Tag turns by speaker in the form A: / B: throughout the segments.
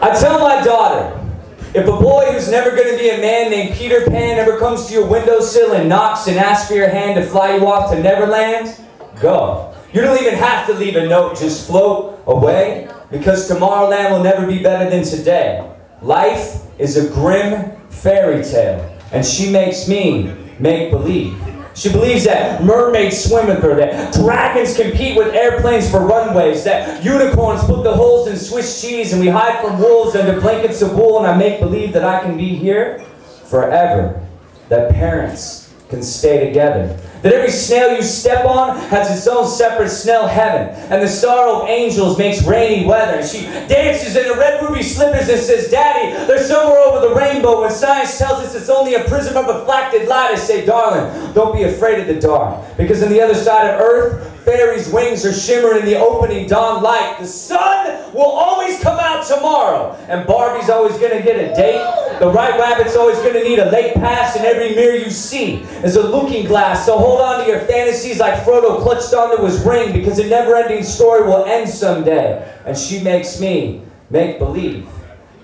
A: I tell my daughter, if a boy who's never going to be a man named Peter Pan ever comes to your windowsill and knocks and asks for your hand to fly you off to Neverland, go. You don't even have to leave a note, just float away, because Tomorrowland will never be better than today. Life is a grim fairy tale, and she makes me make believe. She believes that mermaids swim with her, that dragons compete with airplanes for runways, that unicorns put the holes in Swiss cheese and we hide from wolves under blankets of wool, and I make believe that I can be here forever, that parents can stay together, that every snail you step on has its own separate snail heaven, and the sorrow of angels makes rainy weather, and she dances in her red ruby slippers and says, Daddy, they're somewhere over the rainbow, when science tells us it's only a prism of reflected light. I say, darling, don't be afraid of the dark, because on the other side of earth, fairies' wings are shimmering in the opening dawn light. The sun will always come out tomorrow, and Barbie's always going to get a date. The right rabbit's always going to need a late pass, and every mirror you see is a looking glass. So hold on to your fantasies like Frodo clutched onto his ring, because a never-ending story will end someday. And she makes me make believe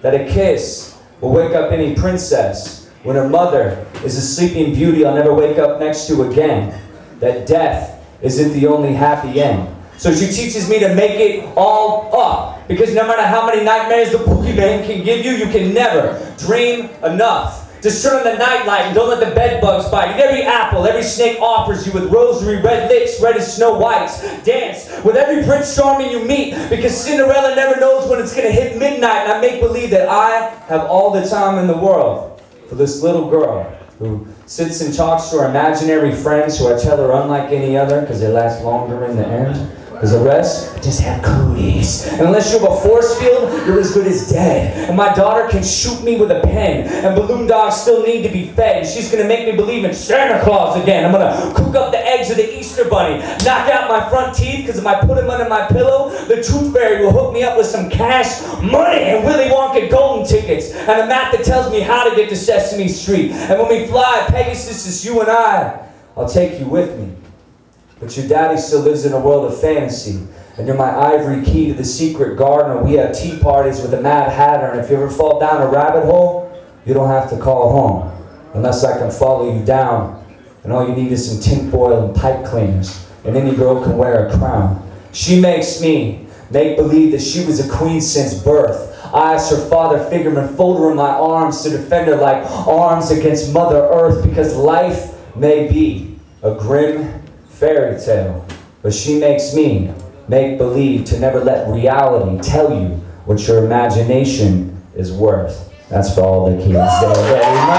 A: that a kiss will wake up any princess when her mother is a sleeping beauty I'll never wake up next to again. That death isn't the only happy end. So she teaches me to make it all up, because no matter how many nightmares the boogeyman can give you, you can never dream enough. Just turn on the nightlight and don't let the bed bugs bite. Eat every apple every snake offers you, with rosary red lips, red as Snow White's. Dance with every Prince Charming you meet, because Cinderella never knows when it's going to hit midnight. And I make believe that I have all the time in the world for this little girl who sits and talks to her imaginary friends, who I tell her unlike any other, because they last longer in the end. Because the rest just have cooties. And unless you have a force field, you're as good as dead. And my daughter can shoot me with a pen, and balloon dogs still need to be fed. And she's going to make me believe in Santa Claus again. I'm going to cook up the eggs of the Easter Bunny, knock out my front teeth, because if I put them under my pillow, the Tooth Fairy will hook me up with some cash money and Willy Wonka golden tickets, and a map that tells me how to get to Sesame Street. And when we fly Pegasus, it's you and I'll take you with me. But your daddy still lives in a world of fantasy, and you're my ivory key to the secret garden, and we have tea parties with the Mad Hatter, and if you ever fall down a rabbit hole, you don't have to call home, unless I can follow you down, and all you need is some tinfoil and pipe cleaners, and any girl can wear a crown. She makes me make believe that she was a queen since birth. I, as her father figureman, fold her in my arms to defend her like arms against Mother Earth, because life may be a grim fairy tale, but she makes me make believe to never let reality tell you what your imagination is worth. That's for all the kids. Very much.